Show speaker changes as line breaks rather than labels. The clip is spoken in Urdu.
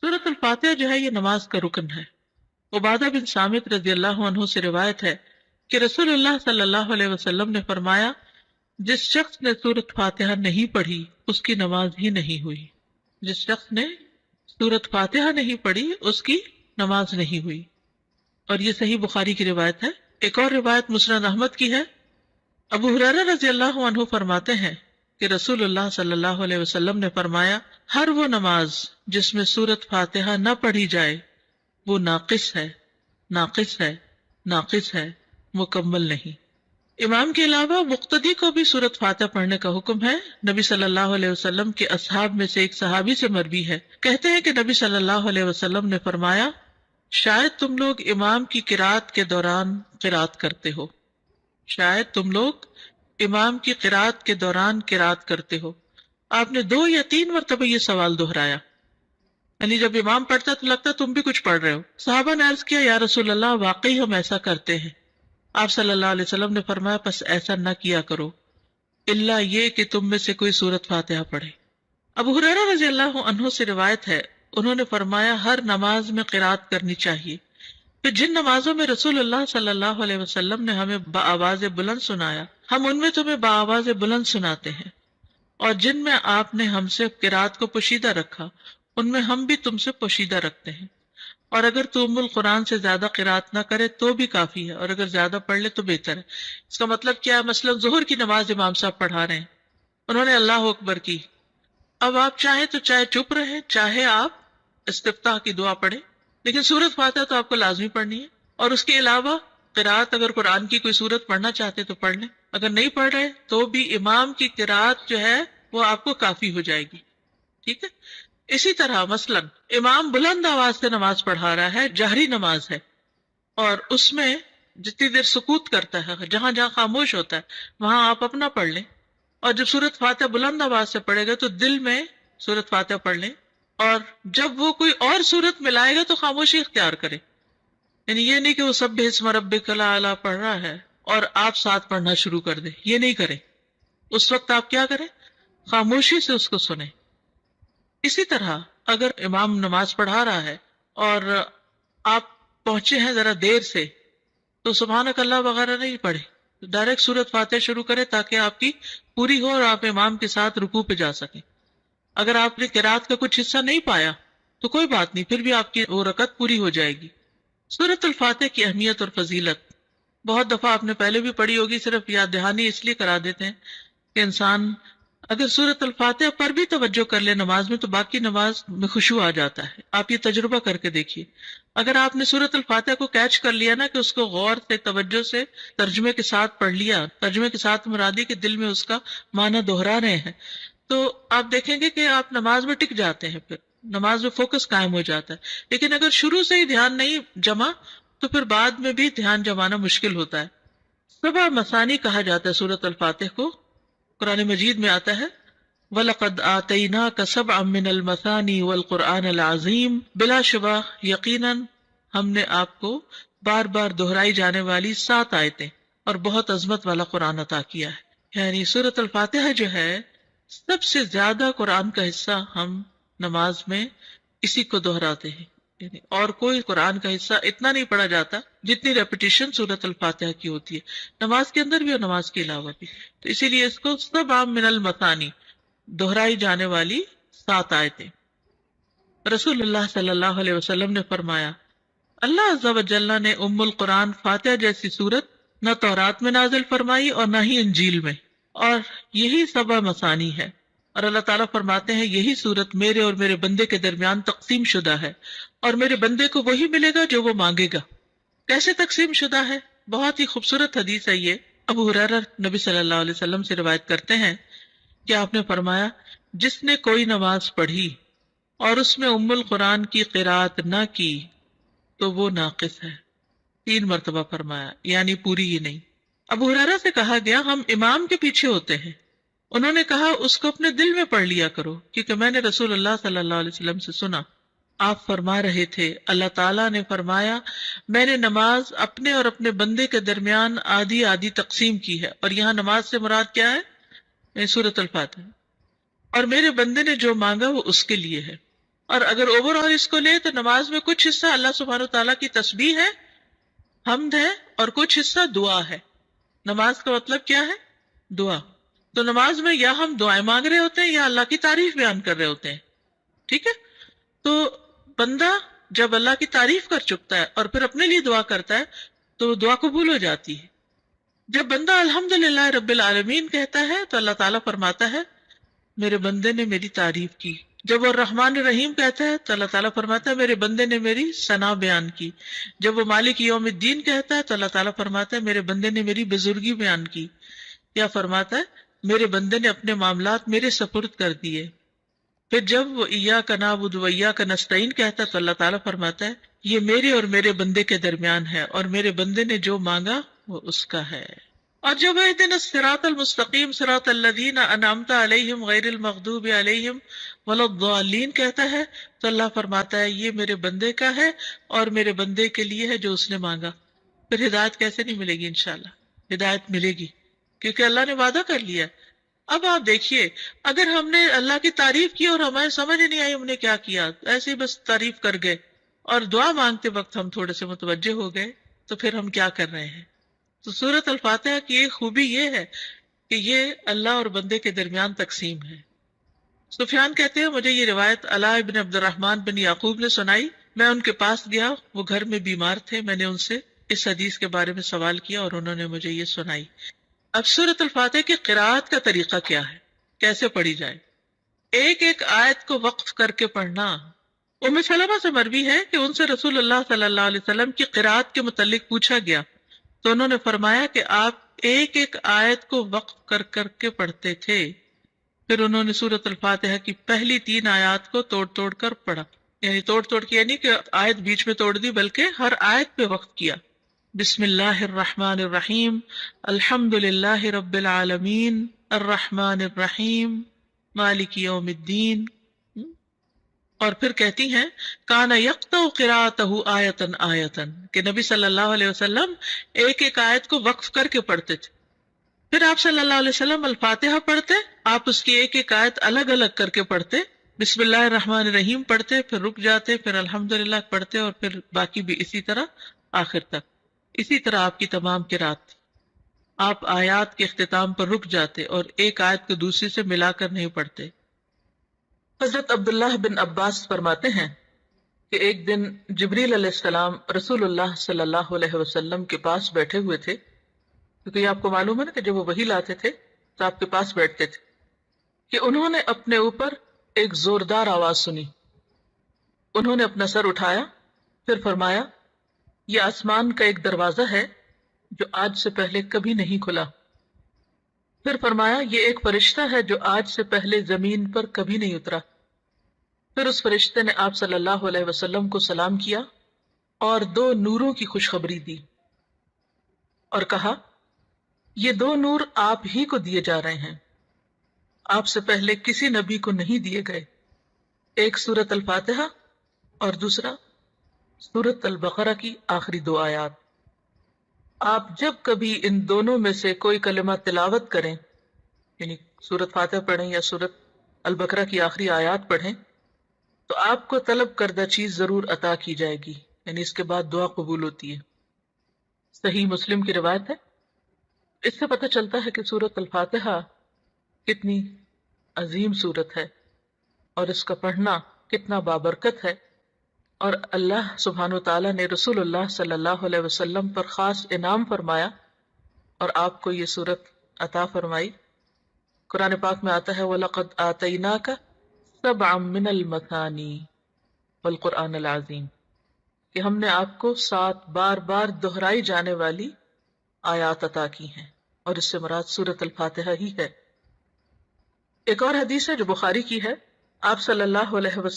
سورۃ الفاتحہ جو ہے یہ نماز کا رکن ہے۔ عبادہ بن صامت رضی اللہ عنہ سے روایت ہے کہ رسول اللہ صلی اللہ علیہ وسلم نے فرمایا، جس شخص نے سورۃ فاتحہ نہیں پڑھی اس کی نماز ہی نہیں ہوئی۔ جس شخص نے سورۃ فاتحہ نہیں پڑھی اس کی نماز نہیں ہوئی، اور یہ صحیح بخاری کی روایت ہے۔ ایک اور روایت مسند احمد کی ہے۔ ابو ہریرہ رضی اللہ عنہ فرماتے ہیں کہ رسول اللہ صلی اللہ علیہ وسلم نے فرمایا، ہر وہ نماز جس میں سورۃ فاتحہ نہ پڑھی جائے وہ ناقص ہے، ناقص ہے، ناقص ہے، مکمل نہیں۔ امام کے علاوہ مقتدی کو بھی سورۃ فاتحہ پڑھنے کا حکم ہے۔ نبی صلی اللہ علیہ وسلم کے اصحاب میں سے ایک صحابی سے مروی ہے، کہتے ہیں کہ نبی صلی اللہ علیہ وسلم نے فرمایا، شاید تم لوگ امام کی قرات کے دوران قرات کرتے ہو، شاید تم لوگ امام کی قرات کے دوران قرات کرتے ہو۔ آپ نے 2 یا 3 مرتبہ یہ سوال دہرایا، یعنی جب امام پڑھتا تو لگتا تم بھی کچھ پڑھ رہے ہو۔ صحابہ نے عرض کیا، یا رسول اللہ واقعی ہم ایسا کرتے ہیں۔ آپ صلی اللہ علیہ وسلم نے فرمایا، پس ایسا نہ کیا کرو الا یہ کہ تم میں سے کوئی سورۃ فاتحہ پڑھے۔ ابو ہریرہ رضی اللہ عنہ سے روایت ہے، انہوں نے فرمایا، ہر نماز میں قرات کرنی چاہیے۔ پھر جن نمازوں میں رسول اللہ صلی اللہ علیہ وسلم نے ہمیں بآواز بلند سنایا، ہم ان میں تمہیں بآواز بلند سناتے ہیں، اور جن میں آپ نے ہم سے قرات کو پوشیدہ رکھا ان میں ہم بھی تم سے پوشیدہ رکھتے ہیں، اور اگر تو ام القرآن سے زیادہ قرات نہ کرے تو بھی کافی ہے، اور اگر زیادہ پڑھ لے تو بہتر ہے۔ اس کا مطلب کیا ہے؟ مثلا ظہر کی نماز امام صاحب پڑھا رہے ہیں، انہوں نے اللہ اکبر کی، اب آپ چاہیں تو چاہے چپ رہیں، چاہے آپ استفتاح کی دعا پڑھیں، لیکن سورۃ فاتحہ تو آپ کو لازمی پڑھنی ہے، اور اس کے علاوہ قرات اگر قرآن کی کوئی سورت پڑھنا چاہتے تو پڑھ لیں، اگر نہیں پڑھ رہے تو بھی امام کی قرات جو ہے وہ آپ کو کافی ہو جائے گی، ٹھیک ہے۔ اسی طرح مثلا امام بلند آواز سے نماز پڑھا رہا ہے، جہری نماز ہے، اور اس میں جتنی دیر سکوت کرتا ہے، جہاں جہاں خاموش ہوتا ہے وہاں آپ اپنا پڑھ لیں، اور جب سورۃ فاتحہ بلند آواز سے پڑھے گا تو دل میں سورۃ فاتحہ پڑھ لیں، اور جب وہ کوئی اور سورت ملائے گا تو خاموشی اختیار کرے، یعنی یہ نہیں کہ وہ سبح اسم ربک الاعلی پڑھ رہا ہے اور آپ ساتھ پڑھنا شروع کر دیں، یہ نہیں کریں۔ اس وقت آپ کیا کریں؟ خاموشی سے اس کو سنیں۔ اسی طرح اگر امام نماز پڑھا رہا ہے اور آپ پہنچے ہیں ذرا دیر سے تو سبحانک اللہ وغیرہ نہیں پڑھے، ڈائریکٹ سورۃ فاتحہ شروع کریں تاکہ آپ کی پوری ہو اور آپ امام کے ساتھ رکوع پہ جا سکیں۔ اگر آپ نے قرات کا کچھ حصہ نہیں پایا تو کوئی بات نہیں، پھر بھی آپ کی وہ رکعت پوری ہو جائے گی۔ سورۃ الفاتحہ کی اہمیت اور فضیلت بہت دفعہ آپ نے پہلے بھی پڑھی ہوگی، صرف یاد دہانی اس لیے کرا دیتے ہیں کہ انسان اگر سورۃ الفاتحہ پر بھی توجہ کر لے نماز میں تو باقی نماز میں خشوع آ جاتا ہے۔ آپ یہ تجربہ کر کے دیکھیے، اگر آپ نے سورۃ الفاتحہ کو کیچ کر لیا نا کہ اس کو غور سے توجہ سے ترجمے کے ساتھ پڑھ لیا، ترجمے کے ساتھ مرادی کے دل میں اس کا معنی دہرا رہے ہیں، تو آپ دیکھیں گے کہ آپ نماز میں ٹک جاتے ہیں، پھر نماز میں فوکس قائم ہو جاتا ہے۔ لیکن اگر شروع سے ہی دھیان نہیں جمع تو پھر بعد میں بھی دھیان جمانا مشکل ہوتا ہے۔ 7 مثانی کہا جاتا ہے سورۃ الفاتحہ کو، قرآن مجید میں آتا ہے وَلَقَدْ آتَيْنَاكَ سَبْعًا مِّنَ الْمَثَانِي وَالْقُرْآنَ الْعَظِيمِ، بلا شبہ یقیناً ہم نے آپ کو بار بار دہرائی جانے والی 7 آیتیں اور بہت عظمت والا قرآن عطا کیا ہے۔ یعنی سورۃ الفاتحہ جو ہے سب سے زیادہ قرآن کا حصہ ہم نماز میں اسی کو دہراتے ہیں، یعنی اور کوئی قرآن کا حصہ اتنا نہیں پڑھا جاتا جتنی ریپیٹیشن سورۃ الفاتحہ کی ہوتی ہے، نماز کے اندر بھی اور نماز کے علاوہ بھی۔ تو اسی لیے اس کو سبع من المثانی، دہرائی جانے والی 7 آیتیں۔ رسول اللہ صلی اللہ علیہ وسلم نے فرمایا، اللہ عز و جل نے ام القرآن فاتحہ جیسی سورت نہ تورات میں نازل فرمائی اور نہ ہی انجیل میں، اور یہی 7 مثانی ہے، اور اللہ تعالیٰ فرماتے ہیں یہی سورت میرے اور میرے بندے کے درمیان تقسیم شدہ ہے، اور میرے بندے کو وہی ملے گا جو وہ مانگے گا۔ کیسے تقسیم شدہ ہے؟ بہت ہی خوبصورت حدیث ہے یہ۔ ابو ہریرہ نبی صلی اللہ علیہ وسلم سے روایت کرتے ہیں کہ آپ نے فرمایا، جس نے کوئی نماز پڑھی اور اس میں ام القرآن کی قرات نہ کی تو وہ ناقص ہے۔ 3 مرتبہ فرمایا، یعنی پوری ہی نہیں۔ ابو ہریرہ سے کہا گیا، ہم امام کے پیچھے ہوتے ہیں، انہوں نے کہا اس کو اپنے دل میں پڑھ لیا کرو، کیونکہ میں نے رسول اللہ صلی اللہ علیہ وسلم سے سنا، آپ فرما رہے تھے اللہ تعالیٰ نے فرمایا میں نے نماز اپنے اور اپنے بندے کے درمیان آدھی آدھی تقسیم کی ہے، اور یہاں نماز سے مراد کیا ہے؟ سورۃ الفاتحہ، اور میرے بندے نے جو مانگا وہ اس کے لیے ہے، اور اگر اوور آل اس کو لے تو نماز میں کچھ حصہ اللہ سبحانہ تعالیٰ کی تسبیح ہے، حمد ہے، اور کچھ حصہ دعا ہے۔ نماز کا مطلب کیا ہے؟ دعا۔ تو نماز میں یا ہم دعائیں مانگ رہے ہوتے ہیں یا اللہ کی تعریف بیان کر رہے ہوتے ہیں، ٹھیک ہے؟ تو بندہ جب اللہ کی تعریف کر چکتا ہے اور پھر اپنے لیے دعا کرتا ہے تو وہ دعا قبول ہو جاتی ہے۔ جب بندہ الحمدللہ رب العالمین کہتا ہے تو اللہ تعالیٰ فرماتا ہے میرے بندے نے میری تعریف کی۔ جب وہ الرحمن الرحیم کہتا ہے تو اللہ تعالیٰ فرماتا ہے میرے بندے نے میری ثنا بیان کی۔ جب وہ مالک یوم الدین کہتا ہے تو اللہ تعالیٰ فرماتا ہے میرے بندے نے میری بزرگی بیان کی، یا فرماتا ہے میرے بندے نے اپنے معاملات میرے سپرد کر دیے۔ پھر جب وہ ایاک نعبد و ایاک نستعین کہتا ہے تو اللہ تعالیٰ فرماتا ہے یہ میرے اور میرے بندے کے درمیان ہے، اور میرے بندے نے جو مانگا وہ اس کا ہے۔ اور جب اہدنا الصراط المستقیم صراط الذین انعمت علیہم غیر المغضوب علیہم ولا الضالین کہتا ہے تو اللہ فرماتا ہے یہ میرے بندے کا ہے اور میرے بندے کے لیے ہے جو اس نے مانگا۔ پھر ہدایت کیسے نہیں ملے گی؟ انشاءاللہ ہدایت ملے گی، کیونکہ اللہ نے وعدہ کر لیا۔ اب آپ دیکھیے، اگر ہم نے اللہ کی تعریف کی اور ہمیں سمجھ نہیں آئی ہم نے کیا کیا، ایسے ہی بس تعریف کر گئے، اور دعا مانگتے وقت ہم تھوڑے سے متوجہ ہو گئے، تو پھر ہم کیا کر رہے ہیں؟ تو سورۃ الفاتحہ کی ایک خوبی یہ ہے کہ یہ اللہ اور بندے کے درمیان تقسیم ہے۔ سفیان کہتے ہیں مجھے یہ روایت علاء بن عبد الرحمن بن یعقوب نے سنائی، میں ان کے پاس گیا، وہ گھر میں بیمار تھے، میں نے ان سے اس حدیث کے بارے میں سوال کیا اور انہوں نے مجھے یہ سنائی۔ اب سورۃ الفاتحہ کی قراءت کا طریقہ کیا ہے، کیسے پڑھی جائے؟ ایک ایک آیت کو وقف کر کے پڑھنا۔ ام سلمہ سے مروی ہے کہ ان سے رسول اللہ صلی اللہ علیہ وسلم کی قراءت کے متعلق پوچھا گیا تو انہوں نے فرمایا کہ آپ ایک ایک آیت کو وقف کر کر کے پڑھتے تھے۔ پھر انہوں نے سورۃ الفاتحہ کی پہلی 3 آیات کو توڑ توڑ کر پڑھا، یعنی توڑ توڑ کے یعنی کہ آیت بیچ میں توڑ دی، بلکہ ہر آیت پہ وقف کیا۔ بسم اللہ الرحمن الرحیم، الحمد للہ رب العالمین، الرحمن الرحیم، مالک یوم الدین۔ اور پھر کہتی ہیں کان یقطع قراءتہ آیتن آیتن، کہ نبی صلی اللہ علیہ وسلم ایک ایک آیت کو وقف کر کے پڑھتے تھے۔ پھر آپ صلی اللہ علیہ وسلم الفاتحہ پڑھتے، آپ اس کی ایک ایک آیت الگ الگ کر کے پڑھتے، بسم اللہ الرحمن الرحیم پڑھتے، پھر رک جاتے، پھر الحمدللہ پڑھتے، اور پھر باقی بھی اسی طرح آخر تک۔ اسی طرح آپ کی تمام قرات تھی۔ آپ آیات کے اختتام پر رک جاتے اور ایک آیت کو دوسری سے ملا کر نہیں پڑھتے۔ حضرت عبداللہ بن عباس فرماتے ہیں کہ ایک دن جبریل علیہ السلام رسول اللہ صلی اللہ علیہ وسلم کے پاس بیٹھے ہوئے تھے، کیونکہ یہ آپ کو معلوم ہے نا کہ جب وہ وحی لاتے تھے تو آپ کے پاس بیٹھتے تھے، کہ انہوں نے اپنے اوپر ایک زوردار آواز سنی۔ انہوں نے اپنا سر اٹھایا، پھر فرمایا یہ آسمان کا ایک دروازہ ہے جو آج سے پہلے کبھی نہیں کھلا۔ پھر فرمایا یہ ایک فرشتہ ہے جو آج سے پہلے زمین پر کبھی نہیں اترا۔ پھر اس فرشتے نے آپ صلی اللہ علیہ وسلم کو سلام کیا اور 2 نوروں کی خوشخبری دی اور کہا یہ 2 نور آپ ہی کو دیے جا رہے ہیں، آپ سے پہلے کسی نبی کو نہیں دیے گئے، ایک سورۃ الفاتحہ اور دوسرا سورۃ البقرہ کی آخری 2 آیات۔ آپ جب کبھی ان دونوں میں سے کوئی کلمہ تلاوت کریں، یعنی سورۃ فاتحہ پڑھیں یا سورۃ البقرہ کی آخری آیات پڑھیں، تو آپ کو طلب کردہ چیز ضرور عطا کی جائے گی، یعنی اس کے بعد دعا قبول ہوتی ہے۔ صحیح مسلم کی روایت ہے۔ اس سے پتہ چلتا ہے کہ سورۃ الفاتحہ کتنی عظیم سورت ہے اور اس کا پڑھنا کتنا بابرکت ہے، اور اللہ سبحانہ وتعالیٰ نے رسول اللہ صلی اللہ علیہ وسلم پر خاص انعام فرمایا اور آپ کو یہ سورت عطا فرمائی۔ قرآن پاک میں آتا ہے وَلَقَدْ آتَيْنَاكَ سَبْعًا مِّنَ الْمَثَانِي وَالْقُرْآنِ الْعَظِيمِ، کہ ہم نے آپ کو 7 بار بار دہرائی جانے والی آیات عطا کی ہیں، اور اس سے مراد سورۃ الفاتحہ ہی ہے۔ ایک اور حدیث ہے جو بخاری کی ہے، آپ صلی اللہ علیہ وسلم